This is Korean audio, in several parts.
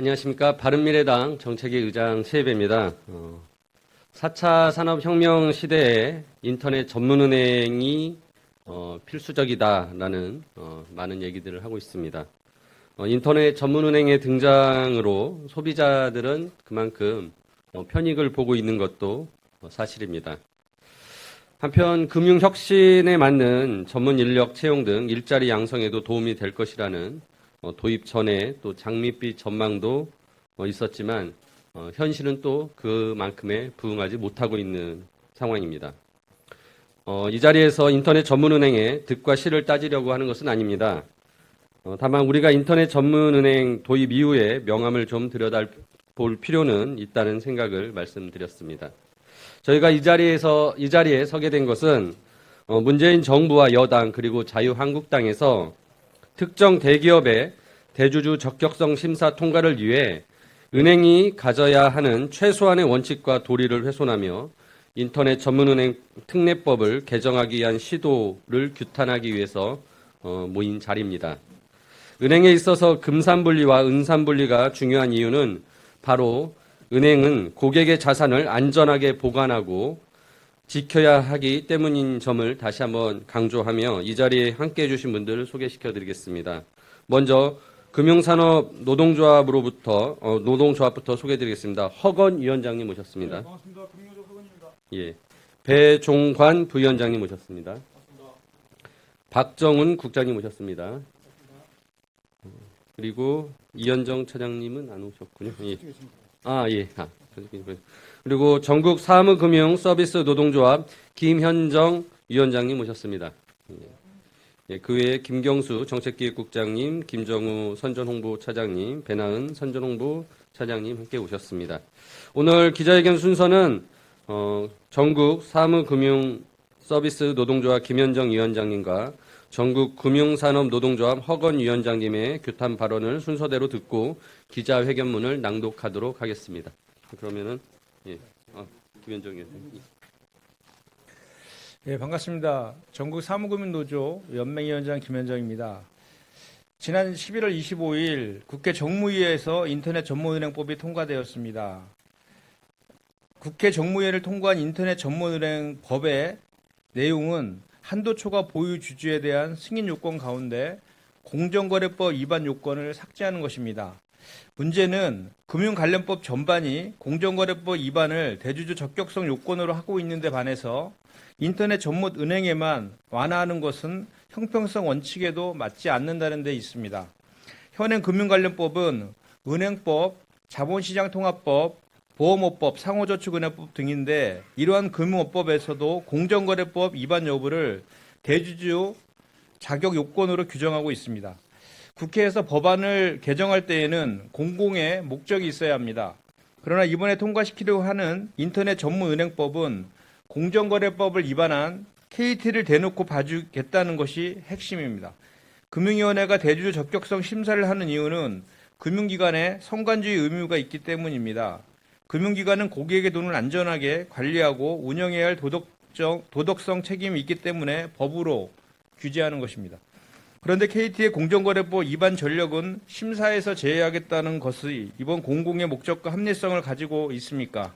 안녕하십니까. 바른미래당 정책위 의장 최혜배입니다. 4차 산업혁명 시대에 인터넷 전문은행이 필수적이다라는 많은 얘기들을 하고 있습니다. 인터넷 전문은행의 등장으로 소비자들은 그만큼 편익을 보고 있는 것도 사실입니다. 한편 금융혁신에 맞는 전문 인력 채용 등 일자리 양성에도 도움이 될 것이라는 도입 전에 또 장밋빛 전망도 있었지만 현실은 또 그만큼에 부응하지 못하고 있는 상황입니다. 이 자리에서 인터넷 전문은행의 득과 실을 따지려고 하는 것은 아닙니다. 다만 우리가 인터넷 전문은행 도입 이후에 명암을 좀 들여다볼 필요는 있다는 생각을 말씀드렸습니다. 저희가 이 자리에 서게 된 것은 문재인 정부와 여당 그리고 자유한국당에서 특정 대기업의 대주주 적격성 심사 통과를 위해 은행이 가져야 하는 최소한의 원칙과 도리를 훼손하며 인터넷 전문은행 특례법을 개정하기 위한 시도를 규탄하기 위해서 모인 자리입니다. 은행에 있어서 금산분리와 은산분리가 중요한 이유는 바로 은행은 고객의 자산을 안전하게 보관하고 지켜야 하기 때문인 점을 다시 한번 강조하며 이 자리에 함께해 주신 분들을 소개시켜 드리겠습니다. 먼저 금융산업 노동조합부터 소개해 드리겠습니다. 허건 위원장님 모셨습니다. 네, 반갑습니다. 금융조합 허건입니다. 예. 배종관 부위원장님 모셨습니다. 반갑습니다. 박정훈 국장님 모셨습니다. 그리고 이현정 차장님은 안 오셨군요. 예. 예. 그리고 전국 사무금융서비스 노동조합 김현정 위원장님 모셨습니다. 예, 그 외에 김경수 정책기획국장님, 김정우 선전홍보차장님, 배나은 선전홍보차장님 함께 오셨습니다. 오늘 기자회견 순서는 전국 사무금융서비스 노동조합 김현정 위원장님과 전국 금융산업노동조합 허건 위원장님의 규탄 발언을 순서대로 듣고 기자회견문을 낭독하도록 하겠습니다. 그러면은 김현정 위원장님. 예, 반갑습니다. 전국 사무금융노조 연맹위원장 김현정입니다. 지난 11월 25일 국회 정무위에서 인터넷 전문은행법이 통과되었습니다. 국회 정무위를 통과한 인터넷 전문은행법의 내용은 한도초과 보유 주주에 대한 승인 요건 가운데 공정거래법 위반 요건을 삭제하는 것입니다. 문제는 금융관련법 전반이 공정거래법 위반을 대주주 적격성 요건으로 하고 있는데 반해서 인터넷 전문 은행에만 완화하는 것은 형평성 원칙에도 맞지 않는다는 데 있습니다. 현행 금융관련법은 은행법, 자본시장통합법, 보험업법, 상호저축은행법 등인데 이러한 금융업법에서도 공정거래법 위반 여부를 대주주 자격 요건으로 규정하고 있습니다. 국회에서 법안을 개정할 때에는 공공의 목적이 있어야 합니다. 그러나 이번에 통과시키려고 하는 인터넷 전문은행법은 공정거래법을 위반한 KT를 대놓고 봐주겠다는 것이 핵심입니다. 금융위원회가 대주주 적격성 심사를 하는 이유는 금융기관에 성관주의 의무가 있기 때문입니다. 금융기관은 고객의 돈을 안전하게 관리하고 운영해야 할 도덕성 책임이 있기 때문에 법으로 규제하는 것입니다. 그런데 KT의 공정거래법 위반 전력은 심사에서 제외하겠다는 것이 이번 공공의 목적과 합리성을 가지고 있습니까?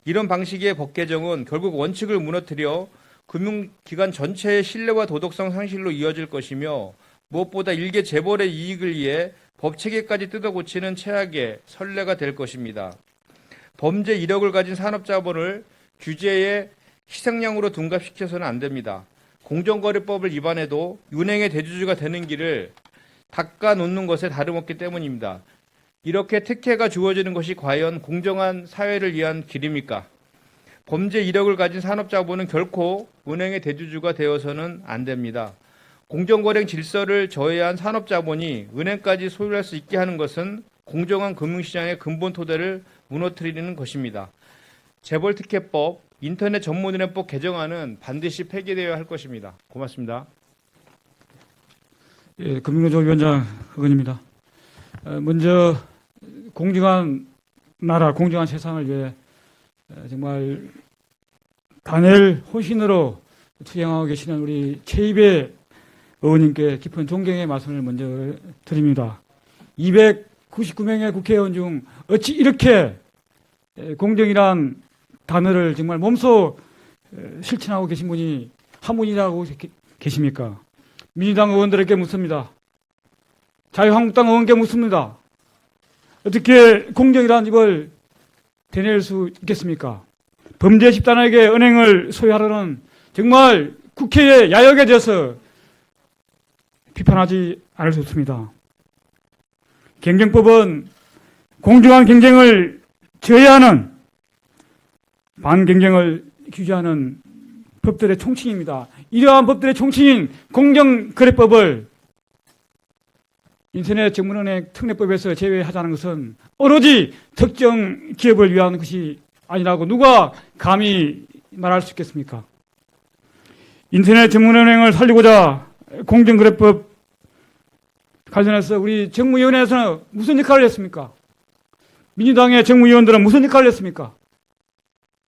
이런 방식의 법 개정은 결국 원칙을 무너뜨려 금융기관 전체의 신뢰와 도덕성 상실로 이어질 것이며 무엇보다 일개 재벌의 이익을 위해 법 체계까지 뜯어고치는 최악의 선례가 될 것입니다. 범죄 이력을 가진 산업자본을 규제의 희생양으로 둔갑시켜서는 안 됩니다. 공정거래법을 위반해도 은행의 대주주가 되는 길을 닦아놓는 것에 다름없기 때문입니다. 이렇게 특혜가 주어지는 것이 과연 공정한 사회를 위한 길입니까? 범죄 이력을 가진 산업자본은 결코 은행의 대주주가 되어서는 안 됩니다. 공정거래 질서를 저해한 산업자본이 은행까지 소유할 수 있게 하는 것은 공정한 금융시장의 근본 토대를 무너뜨리는 것입니다. 재벌특혜법, 인터넷 전문은행법 개정안은 반드시 폐기되어야 할 것입니다. 고맙습니다. 예, 금융노조 위원장 허건입니다. 먼저 공정한 나라, 공정한 세상을 위해 정말 단일 호신으로 투쟁하고 계시는 우리 최희배 의원님께 깊은 존경의 말씀을 먼저 드립니다. 99명의 국회의원 중 어찌 이렇게 공정이란 단어를 정말 몸소 실천하고 계신 분이 한 분이라고 계십니까? 민주당 의원들에게 묻습니다. 자유한국당 의원께 묻습니다. 어떻게 공정이란 입을 대낼 수 있겠습니까? 범죄 집단에게 은행을 소유하려는 정말 국회의 야욕에 대해서 비판하지 않을 수 없습니다. 경쟁법은 공정한 경쟁을 제외하는 반경쟁을 규제하는 법들의 총칭입니다. 이러한 법들의 총칭인 공정거래법을 인터넷 전문은행 특례법에서 제외하자는 것은 오로지 특정 기업을 위한 것이 아니라고 누가 감히 말할 수 있겠습니까? 인터넷 전문은행을 살리고자 공정거래법 관련해서 우리 정무위원회에서는 무슨 역할을 했습니까? 민주당의 정무위원들은 무슨 역할을 했습니까?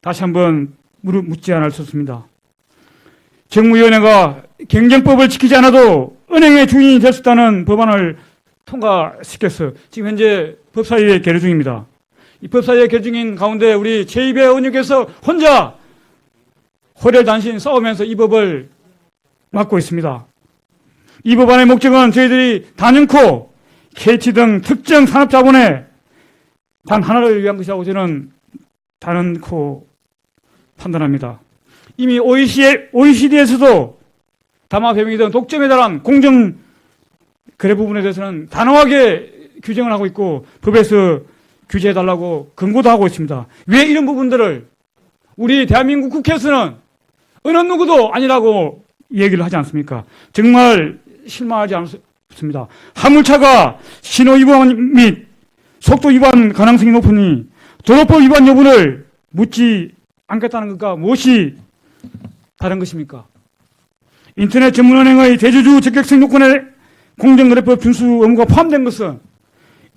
다시 한번 묻지 않을 수 없습니다. 정무위원회가 경쟁법을 지키지 않아도 은행의 주인이 될 수 있다는 법안을 통과시켰어. 지금 현재 법사위에 계류 중입니다. 이 법사위에 계류 중인 가운데 우리 제2배 의원님께서 혼자 호열단신 싸우면서 이 법을 막고 있습니다. 이 법안의 목적은 저희들이 단연코 KT 등 특정 산업자본의 단 하나를 위한 것이라고 저는 단연코 판단합니다. 이미 OECD에서도 담화배명이 등 독점에 달한 공정 거래 부분에 대해서는 단호하게 규정을 하고 있고 법에서 규제해달라고 권고도 하고 있습니다. 왜 이런 부분들을 우리 대한민국 국회에서는 어느 누구도 아니라고 얘기를 하지 않습니까? 정말 실망하지 않습니다. 화물차가 신호 위반 및 속도 위반 가능성이 높으니 도로법 위반 여부를 묻지 않겠다는 것과 무엇이 다른 것입니까? 인터넷 전문은행의 대주주 적격성 요건에 공정거래법 준수 의무가 포함된 것은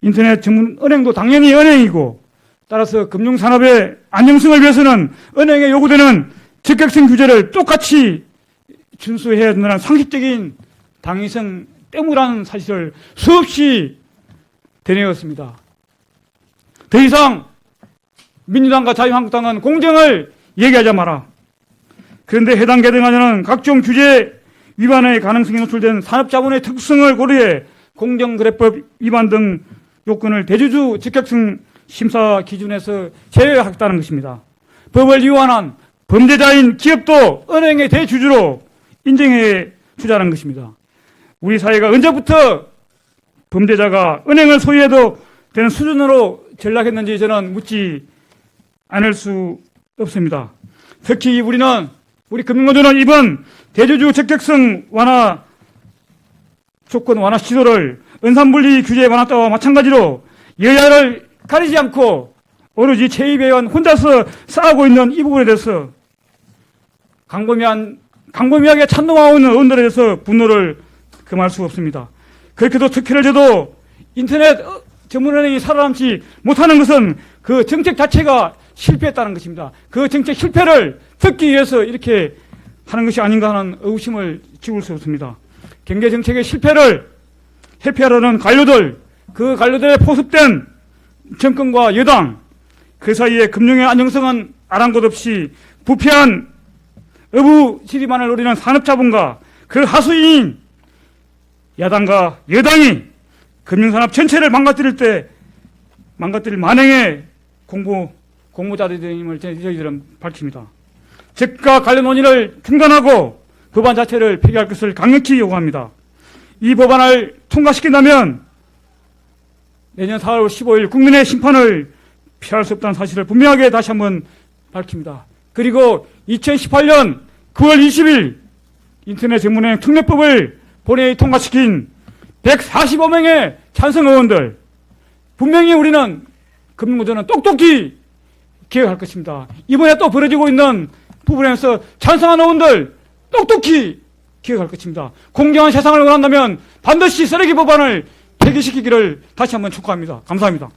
인터넷 전문은행도 당연히 은행이고 따라서 금융산업의 안정성을 위해서는 은행에 요구되는 적격성 규제를 똑같이 준수해야 된다는 상식적인 당위성 때문이라는 사실을 수없이 되뇌었습니다. 더 이상 민주당과 자유한국당은 공정을 얘기하지 마라. 그런데 해당 계등안에는 각종 규제 위반의 가능성이 노출된 산업자본의 특성을 고려해 공정거래법 위반 등 요건을 대주주 적격성 심사 기준에서 제외하겠다는 것입니다. 법을 위반한 범죄자인 기업도 은행의 대주주로 인정해 주자는 것입니다. 우리 사회가 언제부터 범죄자가 은행을 소유해도 되는 수준으로 전락했는지 저는 묻지 않을 수 없습니다. 특히 우리 금융노조는 이번 대주주 적격성 완화 조건 완화 시도를 은산분리 규제 완화 때와 마찬가지로 여야를 가리지 않고 오로지 제2배원 혼자서 싸우고 있는 이 부분에 대해서 강범위하게 찬동하고 있는 의원들에 대해서 분노를 금할 수 없습니다. 그렇게도 특혜를 줘도 인터넷 전문은행이 살아남지 못하는 것은 그 정책 자체가 실패했다는 것입니다. 그 정책 실패를 듣기 위해서 이렇게 하는 것이 아닌가 하는 의구심을 지울 수 없습니다. 경제정책의 실패를 회피하려는 관료들, 그 관료들에 포섭된 정권과 여당, 그 사이에 금융의 안정성은 아랑곳 없이 부패한 어부지리만을 노리는 산업자본과 그 하수인 야당과 여당이 금융산업 전체를 망가뜨릴 만행의 공모자들임을 저희들은 밝힙니다. 적과 관련 논의를 중단하고 법안 자체를 폐기할 것을 강력히 요구합니다. 이 법안을 통과시킨다면 내년 4월 15일 국민의 심판을 피할 수 없다는 사실을 분명하게 다시 한번 밝힙니다. 그리고 2018년 9월 20일 인터넷 전문은행 특례법을 본회의 통과시킨 145명의 찬성 의원들, 분명히 우리는 금융노조는 똑똑히 기억할 것입니다. 이번에 또 벌어지고 있는 부분에서 찬성한 의원들 똑똑히 기억할 것입니다. 공정한 세상을 원한다면 반드시 쓰레기 법안을 폐기시키기를 다시 한번 촉구합니다. 감사합니다.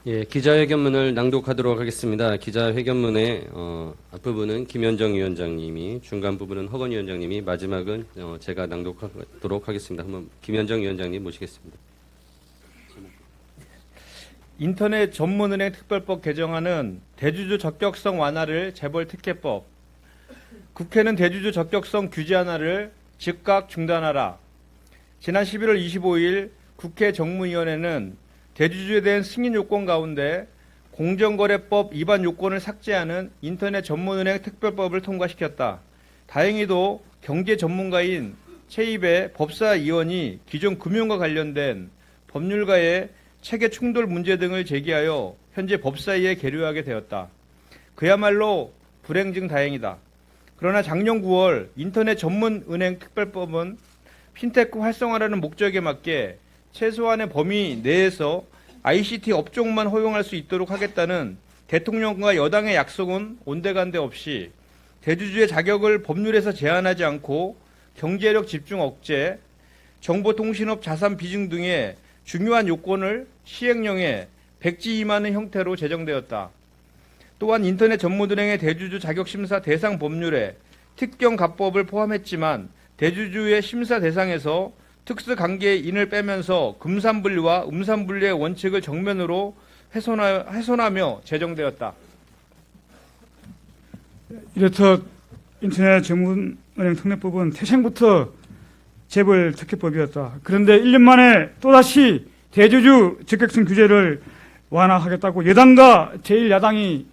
예, 기자회견문을 낭독하도록 하겠습니다. 기자회견문의 앞부분은 김현정 위원장님이, 중간 부분은 허건 위원장님이, 마지막은 제가 낭독하도록 하겠습니다. 한번 김현정 위원장님 모시겠습니다. 인터넷 전문은행 특별법 개정안은 대주주 적격성 완화를 재벌 특혜법, 국회는 대주주 적격성 규제 하나를 즉각 중단하라. 지난 11월 25일 국회 정무위원회는 대주주에 대한 승인 요건 가운데 공정거래법 위반 요건을 삭제하는 인터넷 전문은행 특별법을 통과시켰다. 다행히도 경제 전문가인 최입의 법사위원이 기존 금융과 관련된 법률과의 체계 충돌 문제 등을 제기하여 현재 법사위에 계류하게 되었다. 그야말로 불행 중 다행이다. 그러나 작년 9월 인터넷 전문은행 특별법은 핀테크 활성화라는 목적에 맞게 최소한의 범위 내에서 ICT 업종만 허용할 수 있도록 하겠다는 대통령과 여당의 약속은 온데간데 없이 대주주의 자격을 법률에서 제한하지 않고 경제력 집중 억제, 정보통신업 자산 비중 등의 중요한 요건을 시행령에 백지 임하는 형태로 제정되었다. 또한 인터넷 전문은행의 대주주 자격심사 대상 법률에 특경가법을 포함했지만 대주주의 심사 대상에서 특수관계인을 빼면서 금산분리와 음산분리의 원칙을 정면으로 훼손하며 제정되었다. 이렇듯 인터넷 전문은행 특례법은 태생부터 재벌 특혜법이었다. 그런데 1년 만에 또다시 대주주 적격성 규제를 완화하겠다고 여당과 제1야당이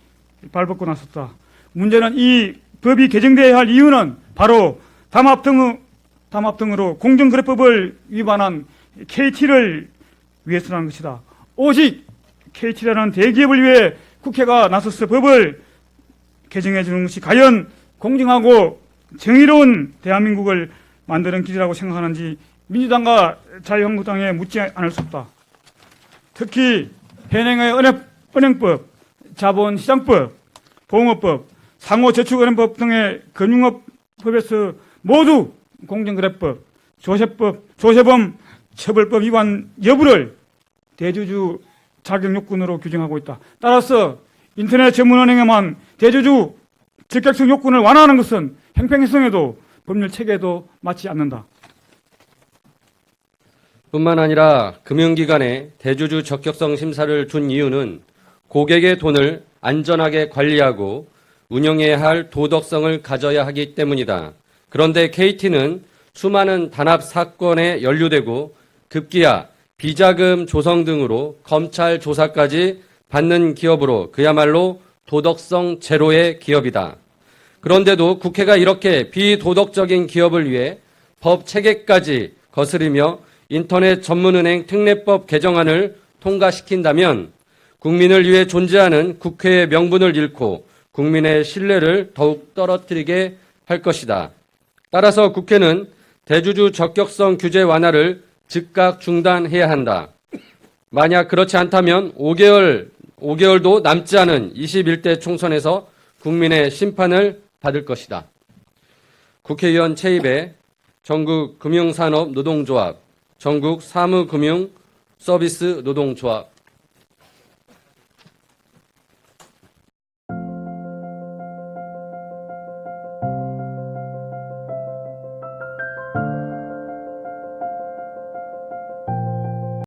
발벗고 나섰다. 문제는 이 법이 개정되어야 할 이유는 바로 담합 등으로 공정거래법을 위반한 KT를 위해서라는 것이다. 오직 KT라는 대기업을 위해 국회가 나서서 법을 개정해 주는 것이 과연 공정하고 정의로운 대한민국을 만드는 길이라고 생각하는지 민주당과 자유한국당에 묻지 않을 수 없다. 특히 현행의 은행법, 자본시장법, 보험업법, 상호저축은행법 등의 금융업법에서 모두 공정거래법, 조세범 처벌법 위반 여부를 대주주 자격 요건으로 규정하고 있다. 따라서 인터넷 전문은행에만 대주주 적격성 요건을 완화하는 것은 형평성에도 법률 체계에도 맞지 않는다. 뿐만 아니라 금융기관에 대주주 적격성 심사를 둔 이유는 고객의 돈을 안전하게 관리하고 운영해야 할 도덕성을 가져야 하기 때문이다. 그런데 KT는 수많은 단합 사건에 연루되고 급기야 비자금 조성 등으로 검찰 조사까지 받는 기업으로 그야말로 도덕성 제로의 기업이다. 그런데도 국회가 이렇게 비도덕적인 기업을 위해 법 체계까지 거스르며 인터넷 전문은행 특례법 개정안을 통과시킨다면 국민을 위해 존재하는 국회의 명분을 잃고 국민의 신뢰를 더욱 떨어뜨리게 할 것이다. 따라서 국회는 대주주 적격성 규제 완화를 즉각 중단해야 한다. 만약 그렇지 않다면 5개월도 남지 않은 21대 총선에서 국민의 심판을 받을 것이다. 국회의원 최입의 전국금융산업노동조합, 전국사무금융서비스 노동조합